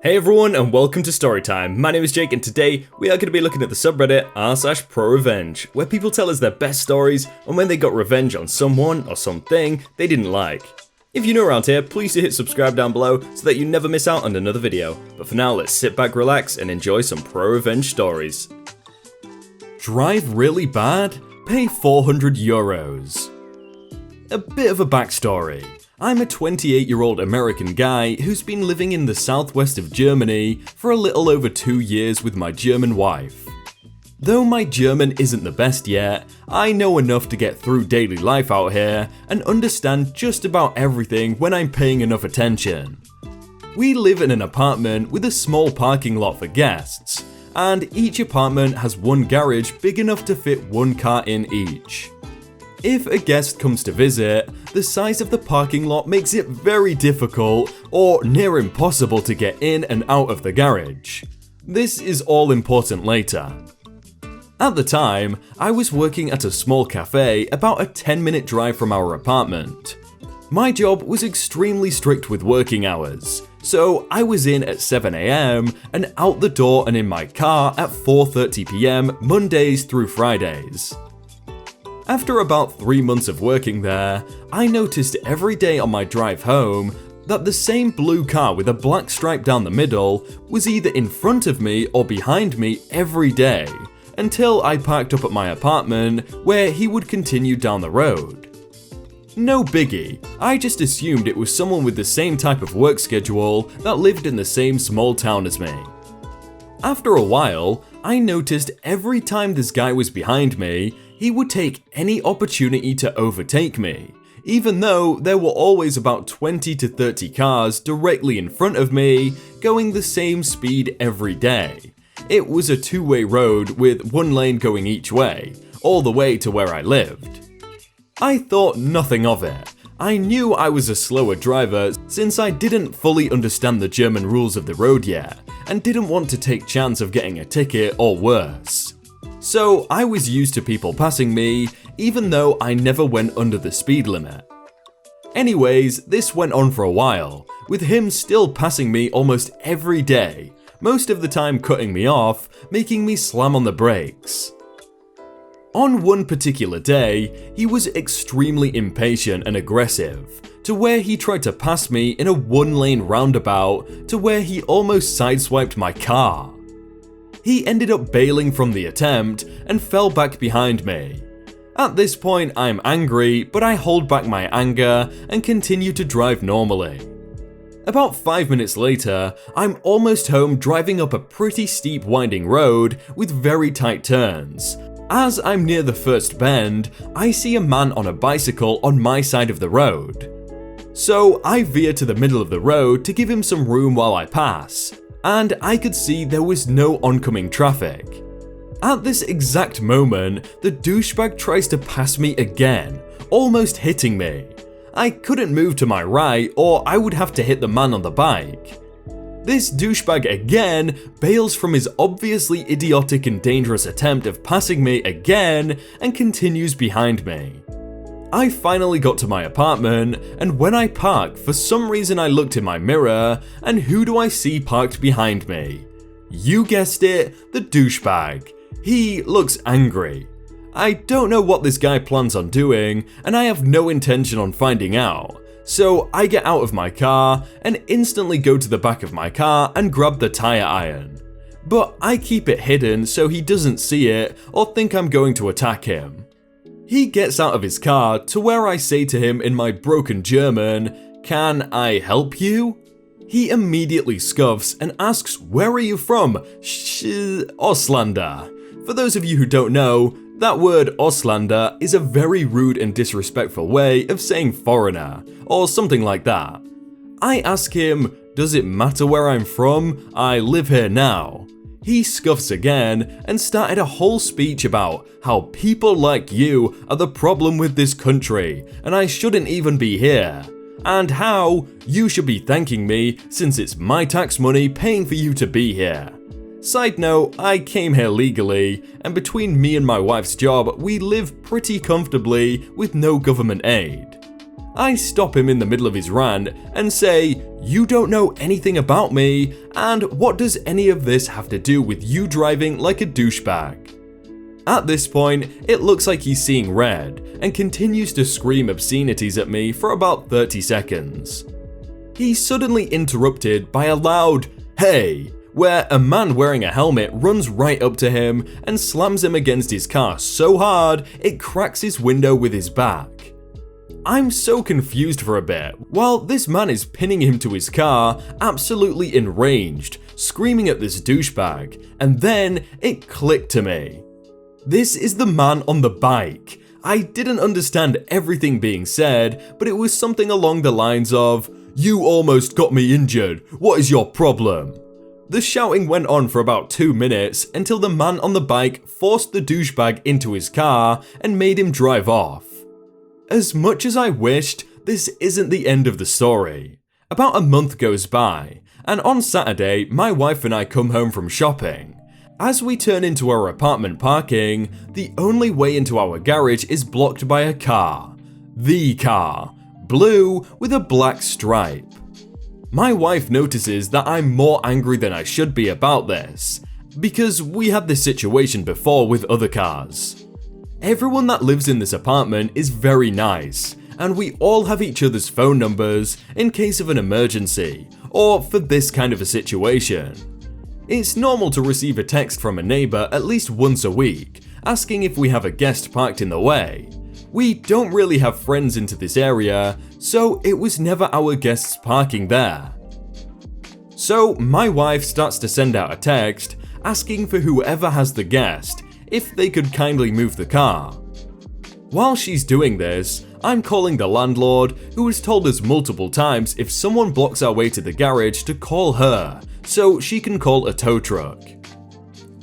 Hey everyone and welcome to Storytime. My name is Jake and today we are going to be looking at the subreddit r/prorevenge, where people tell us their best stories on when they got revenge on someone or something they didn't like. If you're new around here, please do hit subscribe down below so that you never miss out on another video. But for now, let's sit back, relax and enjoy some pro-revenge stories. Drive really bad? Pay €400. A bit of a backstory. I'm a 28-year-old American guy who's been living in the southwest of Germany for a little over 2 years with my German wife. Though my German isn't the best yet, I know enough to get through daily life out here and understand just about everything when I'm paying enough attention. We live in an apartment with a small parking lot for guests, and each apartment has one garage big enough to fit one car in each. If a guest comes to visit, the size of the parking lot makes it very difficult or near impossible to get in and out of the garage. This is all important later. At the time, I was working at a small cafe about a 10-minute drive from our apartment. My job was extremely strict with working hours, so I was in at 7 AM and out the door and in my car at 4:30 PM Mondays through Fridays. After about 3 months of working there, I noticed every day on my drive home that the same blue car with a black stripe down the middle was either in front of me or behind me every day, until I parked up at my apartment where he would continue down the road. No biggie, I just assumed it was someone with the same type of work schedule that lived in the same small town as me. After a while, I noticed every time this guy was behind me, he would take any opportunity to overtake me, even though there were always about 20 to 30 cars directly in front of me, going the same speed every day. It was a two-way road with one lane going each way, all the way to where I lived. I thought nothing of it. I knew I was a slower driver since I didn't fully understand the German rules of the road yet, and didn't want to take chance of getting a ticket or worse. So I was used to people passing me, even though I never went under the speed limit. Anyways, this went on for a while, with him still passing me almost every day, most of the time cutting me off, making me slam on the brakes. On one particular day, he was extremely impatient and aggressive, to where he tried to pass me in a one-lane roundabout to where he almost sideswiped my car. He ended up bailing from the attempt and fell back behind me. At this point, I'm angry, but I hold back my anger and continue to drive normally. About 5 minutes later, I'm almost home driving up a pretty steep winding road with very tight turns. As I'm near the first bend, I see a man on a bicycle on my side of the road. So I veer to the middle of the road to give him some room while I pass, and I could see there was no oncoming traffic. At this exact moment, the douchebag tries to pass me again, almost hitting me. I couldn't move to my right or I would have to hit the man on the bike. This douchebag again bails from his obviously idiotic and dangerous attempt of passing me again and continues behind me. I finally got to my apartment, and when I parked, for some reason I looked in my mirror, and who do I see parked behind me? You guessed it, the douchebag. He looks angry. I don't know what this guy plans on doing, and I have no intention on finding out. So I get out of my car and instantly go to the back of my car and grab the tire iron. But I keep it hidden so he doesn't see it or think I'm going to attack him. He gets out of his car to where I say to him in my broken German, "Can I help you?" He immediately scoffs and asks, "Where are you from?" Ausländer. For those of you who don't know, that word Ausländer is a very rude and disrespectful way of saying foreigner, or something like that. I ask him, "Does it matter where I'm from? I live here now." He scoffs again and started a whole speech about how people like you are the problem with this country and I shouldn't even be here, and how you should be thanking me since it's my tax money paying for you to be here. Side note, I came here legally, and between me and my wife's job, we live pretty comfortably with no government aid. I stop him in the middle of his rant and say, "You don't know anything about me, and what does any of this have to do with you driving like a douchebag?" At this point, it looks like he's seeing red and continues to scream obscenities at me for about 30 seconds. He's suddenly interrupted by a loud "Hey!" where a man wearing a helmet runs right up to him and slams him against his car so hard it cracks his window with his back. I'm so confused for a bit, while this man is pinning him to his car, absolutely enraged, screaming at this douchebag, and then it clicked to me. This is the man on the bike. I didn't understand everything being said, but it was something along the lines of, "You almost got me injured, what is your problem?" The shouting went on for about 2 minutes until the man on the bike forced the douchebag into his car and made him drive off. As much as I wished, this isn't the end of the story. About a month goes by, and on Saturday, my wife and I come home from shopping. As we turn into our apartment parking, the only way into our garage is blocked by a car. The car. Blue with a black stripe. My wife notices that I'm more angry than I should be about this, because we had this situation before with other cars. Everyone that lives in this apartment is very nice, and we all have each other's phone numbers in case of an emergency, or for this kind of a situation. It's normal to receive a text from a neighbor at least once a week, asking if we have a guest parked in the way. We don't really have friends into this area, so it was never our guests parking there. So my wife starts to send out a text asking for whoever has the guest if they could kindly move the car. While she's doing this, I'm calling the landlord, who has told us multiple times if someone blocks our way to the garage to call her, so she can call a tow truck.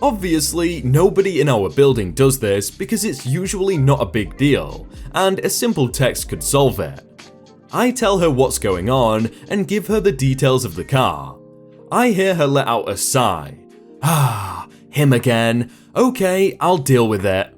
Obviously, nobody in our building does this because it's usually not a big deal, and a simple text could solve it. I tell her what's going on and give her the details of the car. I hear her let out a sigh. "Ah, him again. Okay, I'll deal with it."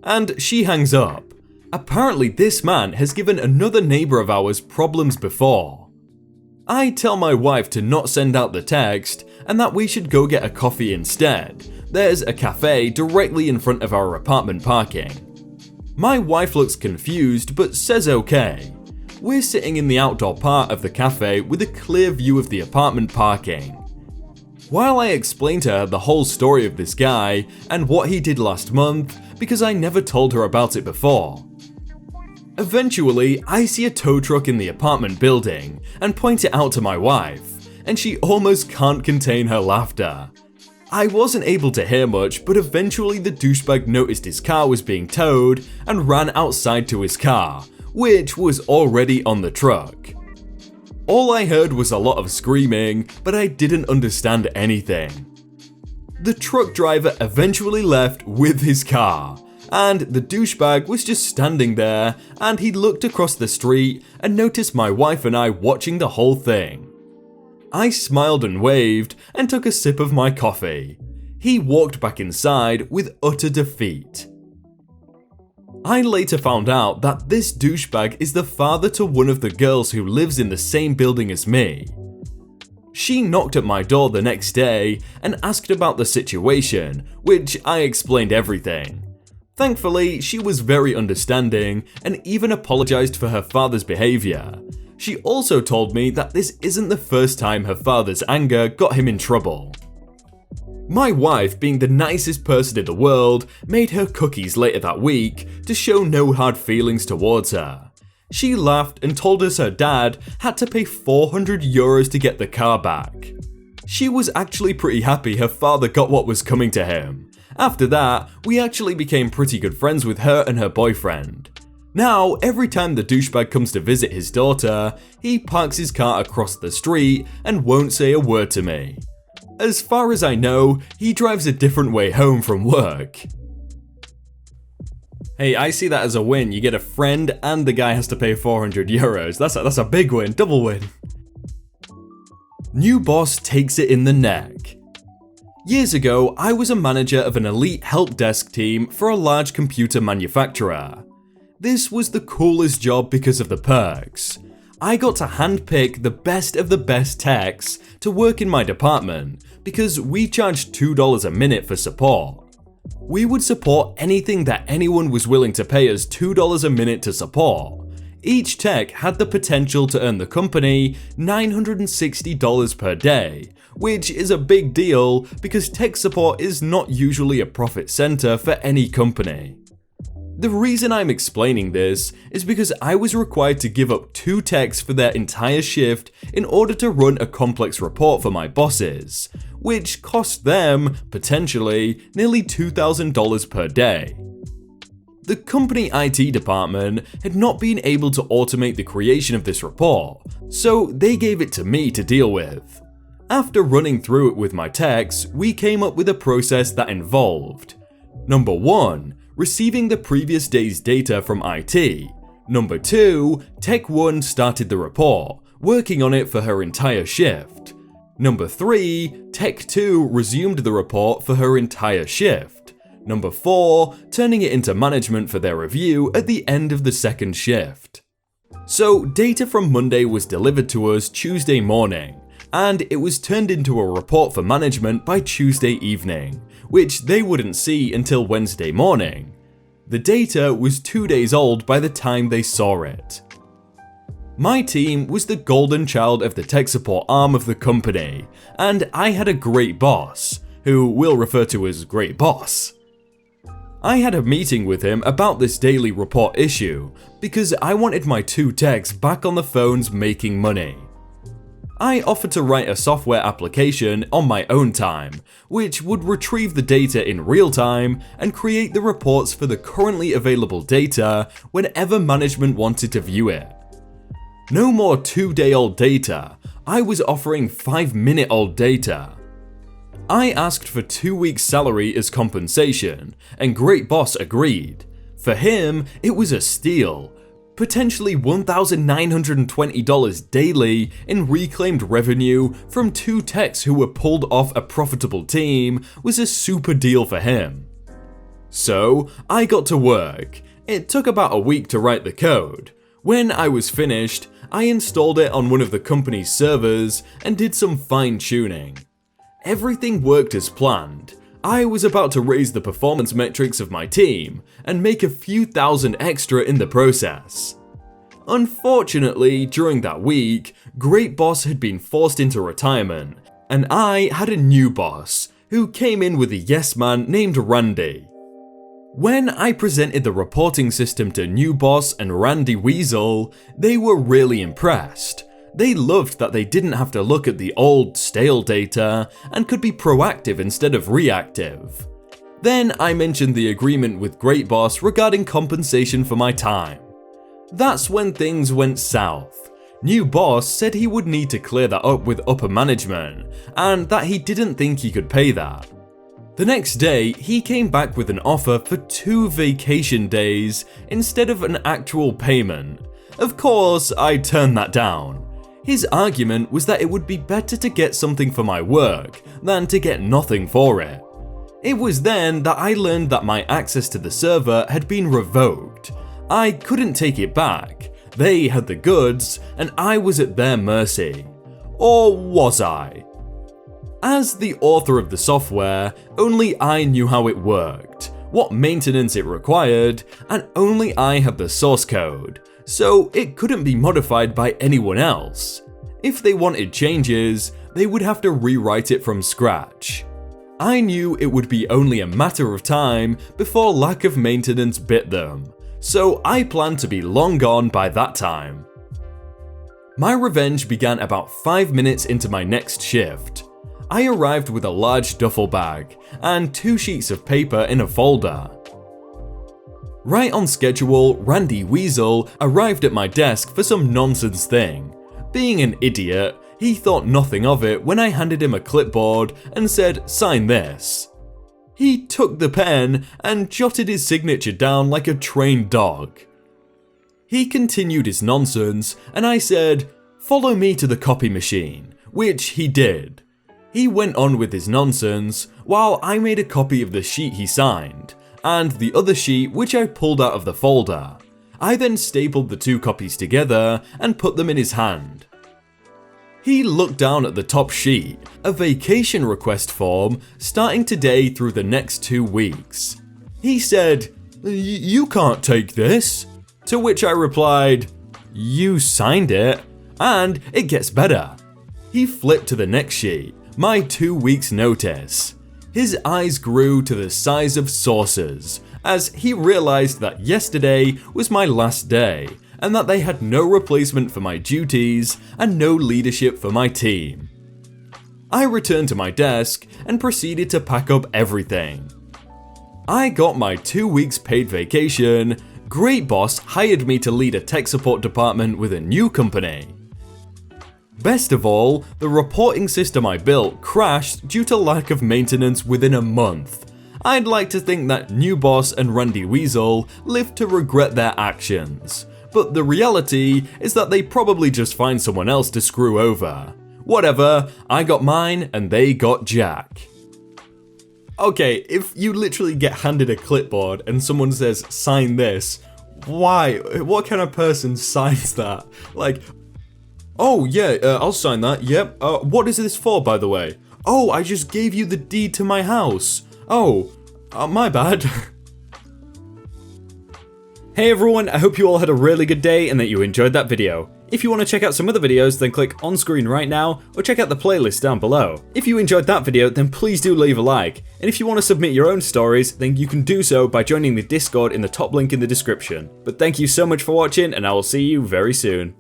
And she hangs up. Apparently this man has given another neighbor of ours problems before. I tell my wife to not send out the text and that we should go get a coffee instead. There's a cafe directly in front of our apartment parking. My wife looks confused but says okay. We're sitting in the outdoor part of the cafe with a clear view of the apartment parking. While I explain to her the whole story of this guy and what he did last month, because I never told her about it before. Eventually, I see a tow truck in the apartment building and point it out to my wife, and she almost can't contain her laughter. I wasn't able to hear much, but eventually the douchebag noticed his car was being towed and ran outside to his car, which was already on the truck. All I heard was a lot of screaming, but I didn't understand anything. The truck driver eventually left with his car, and the douchebag was just standing there, and he looked across the street and noticed my wife and I watching the whole thing. I smiled and waved and took a sip of my coffee. He walked back inside with utter defeat. I later found out that this douchebag is the father to one of the girls who lives in the same building as me. She knocked at my door the next day and asked about the situation, which I explained everything. Thankfully, she was very understanding and even apologized for her father's behavior. She also told me that this isn't the first time her father's anger got him in trouble. My wife, being the nicest person in the world, made her cookies later that week to show no hard feelings towards her. She laughed and told us her dad had to pay €400 to get the car back. She was actually pretty happy her father got what was coming to him. After that, we actually became pretty good friends with her and her boyfriend. Now, every time the douchebag comes to visit his daughter, he parks his car across the street and won't say a word to me. As far as I know, he drives a different way home from work. Hey, I see that as a win. You get a friend and the guy has to pay €400. That's a big win, double win. New boss takes it in the neck. Years ago, I was a manager of an elite help desk team for a large computer manufacturer. This was the coolest job because of the perks. I got to handpick the best of the best techs to work in my department because we charged $2 a minute for support. We would support anything that anyone was willing to pay us $2 a minute to support. Each tech had the potential to earn the company $960 per day, which is a big deal because tech support is not usually a profit center for any company. The reason I'm explaining this is because I was required to give up 2 techs for their entire shift in order to run a complex report for my bosses, which cost them, potentially, nearly $2,000 per day. The company IT department had not been able to automate the creation of this report, so they gave it to me to deal with. After running through it with my techs, we came up with a process that involved: Number 1, receiving the previous day's data from IT. Number 2, Tech 1 started the report, working on it for her entire shift. Number 3, Tech 2 resumed the report for her entire shift. Number 4, turning it into management for their review at the end of the second shift. So data from Monday was delivered to us Tuesday morning, and it was turned into a report for management by Tuesday evening, which they wouldn't see until Wednesday morning. The data was 2 days old by the time they saw it. My team was the golden child of the tech support arm of the company, and I had a great boss, who we'll refer to as Great Boss. I had a meeting with him about this daily report issue because I wanted my 2 techs back on the phones making money. I offered to write a software application on my own time, which would retrieve the data in real time and create the reports for the currently available data whenever management wanted to view it. No more 2-day-old data, I was offering 5-minute-old data. I asked for 2 weeks' salary as compensation, and Great Boss agreed. For him, it was a steal. Potentially $1,920 daily in reclaimed revenue from 2 techs who were pulled off a profitable team was a super deal for him. So, I got to work. It took about a week to write the code. When I was finished, I installed it on one of the company's servers and did some fine-tuning. Everything worked as planned. I was about to raise the performance metrics of my team and make a few thousand extra in the process. Unfortunately, during that week, Great Boss had been forced into retirement, and I had a new boss who came in with a yes man named Randy. When I presented the reporting system to new boss and Randy Weasel, they were really impressed. They loved that they didn't have to look at the old, stale data and could be proactive instead of reactive. Then I mentioned the agreement with Great Boss regarding compensation for my time. That's when things went south. New boss said he would need to clear that up with upper management, and that he didn't think he could pay that. The next day, he came back with an offer for 2 vacation days instead of an actual payment. Of course, I turned that down. His argument was that it would be better to get something for my work than to get nothing for it. It was then that I learned that my access to the server had been revoked. I couldn't take it back. They had the goods, and I was at their mercy. Or was I? As the author of the software, only I knew how it worked, what maintenance it required, and only I had the source code, so it couldn't be modified by anyone else. If they wanted changes, they would have to rewrite it from scratch. I knew it would be only a matter of time before lack of maintenance bit them, so I planned to be long gone by that time. My revenge began about 5 minutes into my next shift. I arrived with a large duffel bag and 2 sheets of paper in a folder. Right on schedule, Randy Weasel arrived at my desk for some nonsense thing. Being an idiot, he thought nothing of it when I handed him a clipboard and said, "Sign this." He took the pen and jotted his signature down like a trained dog. He continued his nonsense and I said, "Follow me to the copy machine," which he did. He went on with his nonsense while I made a copy of the sheet he signed, and the other sheet which I pulled out of the folder. I then stapled the 2 copies together and put them in his hand. He looked down at the top sheet, a vacation request form starting today through the next 2 weeks. He said, "You can't take this." To which I replied, "You signed it, and it gets better." He flipped to the next sheet, my 2 weeks notice. His eyes grew to the size of saucers as he realized that yesterday was my last day and that they had no replacement for my duties and no leadership for my team. I returned to my desk and proceeded to pack up everything. I got my 2 weeks paid vacation. Great boss hired me to lead a tech support department with a new company. Best of all, the reporting system I built crashed due to lack of maintenance within a month. I'd like to think that new boss and Randy Weasel lived to regret their actions, but the reality is that they probably just find someone else to screw over. Whatever, I got mine and they got Jack. Okay, if you literally get handed a clipboard and someone says, "Sign this," why? What kind of person signs that? Like, "Oh yeah, I'll sign that, yep. What is this for, by the way?" "Oh, I just gave you the deed to my house." "Oh, my bad." Hey everyone, I hope you all had a really good day and that you enjoyed that video. If you want to check out some other videos, then click on screen right now, or check out the playlist down below. If you enjoyed that video, then please do leave a like. And if you want to submit your own stories, then you can do so by joining the Discord in the top link in the description. But thank you so much for watching, and I will see you very soon.